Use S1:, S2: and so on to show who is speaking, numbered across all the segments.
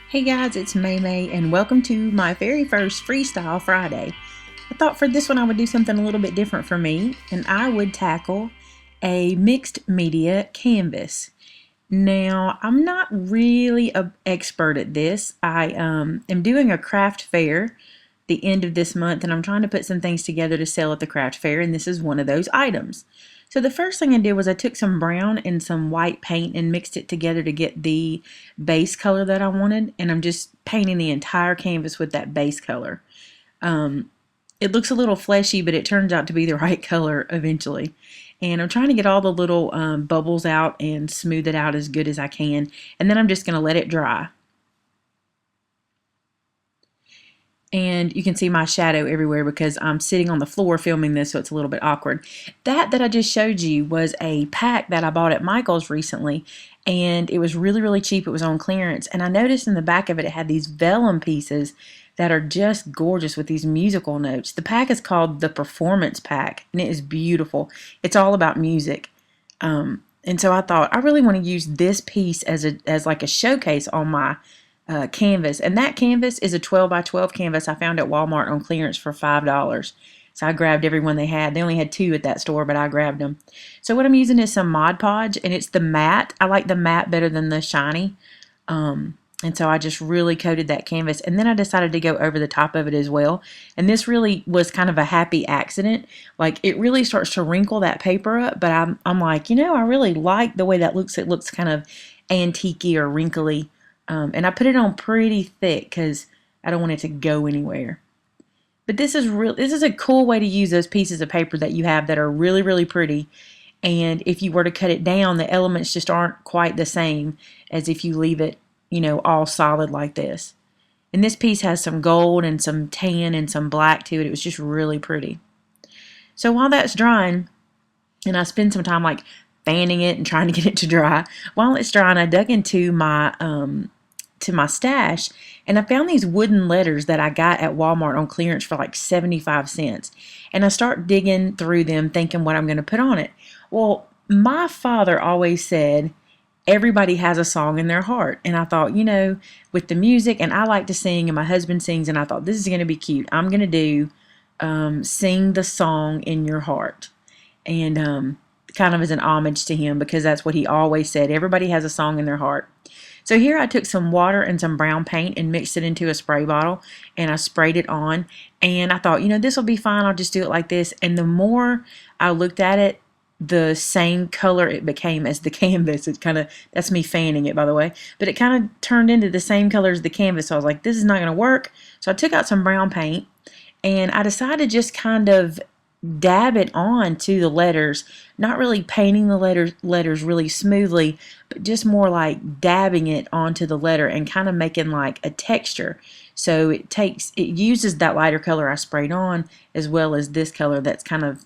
S1: Hey guys, it's May and welcome to my very first Freestyle Friday. I thought for this one I would do something a little bit different for me, and I would tackle a mixed media canvas. Now, I'm not really an expert at this. I am doing a craft fair the end of this month, and I'm trying to put some things together to sell at the craft fair, and this is one of those items. So the first thing I did was I took some brown and some white paint and mixed it together to get the base color that I wanted, and I'm just painting the entire canvas with that base color. It looks a little fleshy, but it turns out to be the right color eventually. And I'm trying to get all the little bubbles out and smooth it out as good as I can. And then I'm just going to let it dry. And you can see my shadow everywhere because I'm sitting on the floor filming this, so it's a little bit awkward. That I just showed you was a pack that I bought at Michael's recently, and it was really, really cheap. It was on clearance, and I noticed in the back of it had these vellum pieces that are just gorgeous with these musical notes. The pack is called the Performance Pack, and it is beautiful. It's all about music. And so I thought I really want to use this piece as like a showcase on my canvas, and that canvas is a 12 by 12 canvas I found at Walmart on clearance for $5. So I grabbed every one they had. They only had two at that store, but I grabbed them. So what I'm using is some Mod Podge, and it's the matte. I like the matte better than the shiny. And so I just really coated that canvas, and then I decided to go over the top of it as well. And this really was kind of a happy accident. Like, it really starts to wrinkle that paper up, but I'm like, I really like the way that looks. It looks kind of antique-y or wrinkly. And I put it on pretty thick because I don't want it to go anywhere. But this is a cool way to use those pieces of paper that you have that are really, really pretty. And if you were to cut it down, the elements just aren't quite the same as if you leave it, all solid like this. And this piece has some gold and some tan and some black to it. It was just really pretty. So while that's drying, and I spend some time like fanning it and trying to get it to dry, while it's drying, I dug into my stash, and I found these wooden letters that I got at Walmart on clearance for like 75 cents. And I start digging through them thinking what I'm going to put on it. Well, my father always said everybody has a song in their heart. And I thought, with the music, and I like to sing, and my husband sings, and I thought this is going to be cute. I'm going to do Sing the Song in Your Heart. And kind of as an homage to him, because that's what he always said. Everybody has a song in their heart. So here I took some water and some brown paint and mixed it into a spray bottle, and I sprayed it on, and I thought, this will be fine. I'll just do it like this. And the more I looked at it, the same color it became as the canvas. That's me fanning it, by the way, but it kind of turned into the same color as the canvas. So I was like, this is not going to work. So I took out some brown paint, and I decided to just kind of dab it on to the letters, not really painting the letters really smoothly, but just more like dabbing it onto the letter and kind of making like a texture. So it uses that lighter color I sprayed on as well as this color that's kind of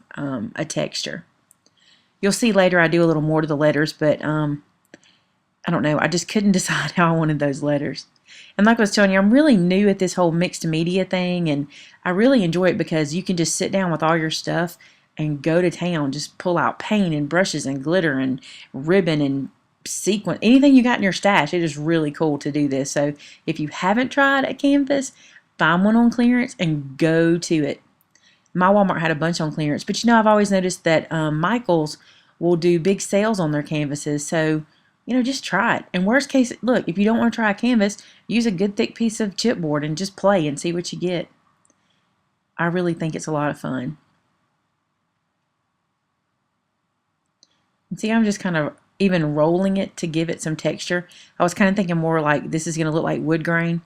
S1: a texture. You'll see later I do a little more to the letters, but I don't know. I just couldn't decide how I wanted those letters. And like I was telling you, I'm really new at this whole mixed media thing, and I really enjoy it because you can just sit down with all your stuff and go to town. Just pull out paint and brushes and glitter and ribbon and sequin, anything you got in your stash. It is really cool to do this. So if you haven't tried a canvas, find one on clearance and go to it. My Walmart had a bunch on clearance, but I've always noticed that Michael's will do big sales on their canvases. So just try it. And worst case, look, if you don't want to try a canvas, use a good thick piece of chipboard and just play and see what you get. I really think it's a lot of fun. And see, I'm just kind of even rolling it to give it some texture. I was kind of thinking more like this is going to look like wood grain.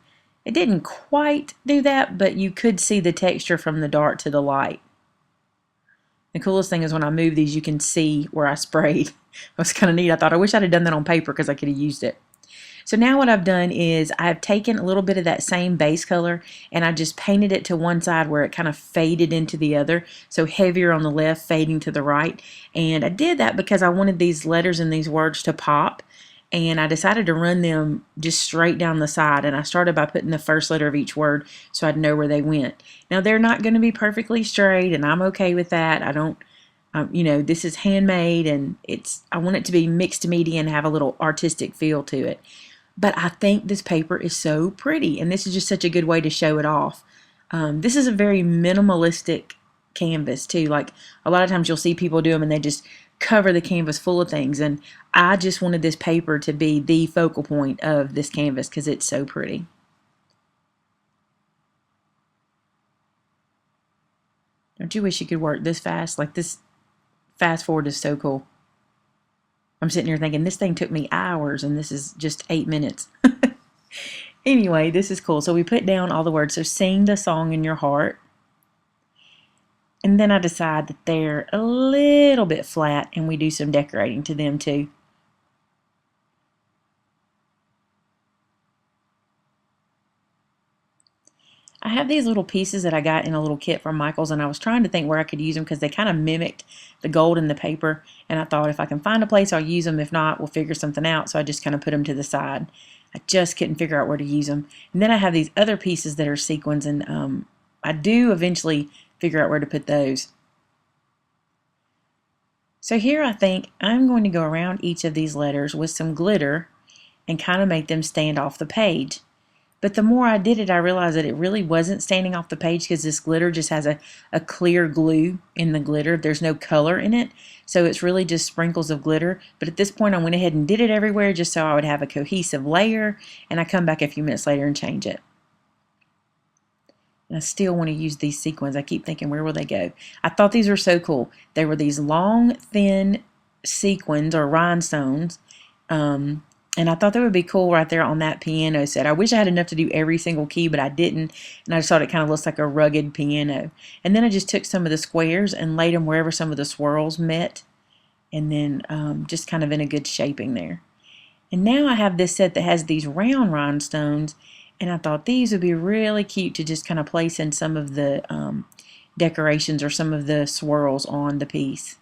S1: It didn't quite do that, but you could see the texture from the dark to the light. The coolest thing is when I move these, you can see where I sprayed. It was kind of neat. I thought I wish I'd have done that on paper because I could have used it. So now what I've done is I've taken a little bit of that same base color and I just painted it to one side where it kind of faded into the other. So heavier on the left, fading to the right. And I did that because I wanted these letters and these words to pop. And I decided to run them just straight down the side, and I started by putting the first letter of each word so I'd know where they went. Now they're not going to be perfectly straight, and I'm okay with that. I don't, this is handmade, and I want it to be mixed media and have a little artistic feel to it. But I think this paper is so pretty, and this is just such a good way to show it off. This is a very minimalistic canvas too. Like a lot of times you'll see people do them and they just cover the canvas full of things, and I just wanted this paper to be the focal point of this canvas because it's so pretty. Don't you wish you could work this fast? Like this fast forward is so cool. I'm sitting here thinking this thing took me hours and this is just 8 minutes. Anyway, this is cool. So we put down all the words. So sing the song in your heart. And then I decide that they're a little bit flat and we do some decorating to them too. I have these little pieces that I got in a little kit from Michael's, and I was trying to think where I could use them because they kind of mimicked the gold in the paper, and I thought if I can find a place I'll use them. If not, we'll figure something out. So I just kind of put them to the side. I just couldn't figure out where to use them. And then I have these other pieces that are sequins, and I do eventually figure out where to put those. So here I think I'm going to go around each of these letters with some glitter and kind of make them stand off the page. But the more I did it, I realized that it really wasn't standing off the page because this glitter just has a clear glue in the glitter. There's no color in it, so it's really just sprinkles of glitter. But at this point, I went ahead and did it everywhere just so I would have a cohesive layer, and I come back a few minutes later and change it. And I still want to use these sequins. I keep thinking, where will they go? I thought these were so cool. They were these long, thin sequins or rhinestones. And I thought that would be cool right there on that piano set. I wish I had enough to do every single key, but I didn't. And I just thought it kind of looks like a rugged piano. And then I just took some of the squares and laid them wherever some of the swirls met. And then just kind of in a good shaping there. And now I have this set that has these round rhinestones. And I thought these would be really cute to just kind of place in some of the decorations or some of the swirls on the piece.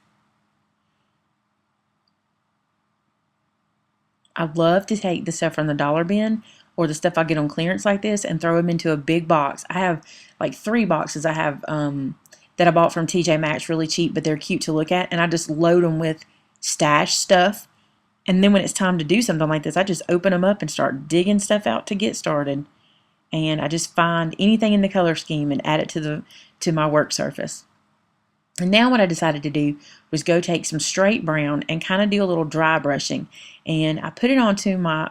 S1: I love to take the stuff from the dollar bin or the stuff I get on clearance like this and throw them into a big box. I have like 3 boxes I have that I bought from TJ Maxx really cheap, but they're cute to look at, and I just load them with stash stuff. And then when it's time to do something like this, I just open them up and start digging stuff out to get started. And I just find anything in the color scheme and add it to my work surface. And now what I decided to do was go take some straight brown and kind of do a little dry brushing. And I put it onto my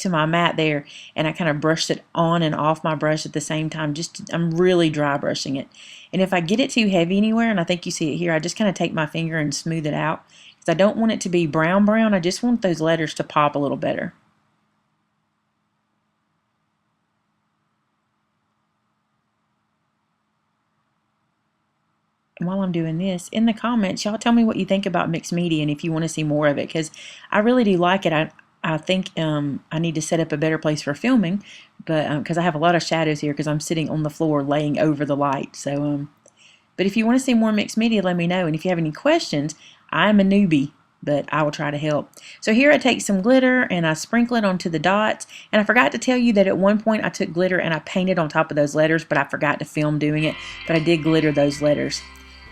S1: mat there, and I kind of brushed it on and off my brush at the same time. I'm really dry brushing it. And if I get it too heavy anywhere, and I think you see it here, I just kind of take my finger and smooth it out. Because I don't want it to be brown. I just want those letters to pop a little better. And while I'm doing this, in the comments, y'all tell me what you think about mixed media and if you want to see more of it, because I really do like it. I think I need to set up a better place for filming, but because I have a lot of shadows here because I'm sitting on the floor laying over the light. So, but if you want to see more mixed media, let me know. And if you have any questions, I'm a newbie, but I will try to help. So here I take some glitter and I sprinkle it onto the dots. And I forgot to tell you that at one point I took glitter and I painted on top of those letters, but I forgot to film doing it. But I did glitter those letters.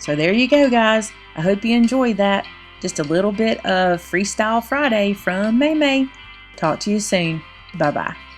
S1: So there you go, guys. I hope you enjoyed that. Just a little bit of Freestyle Friday from May May. Talk to you soon. Bye-bye.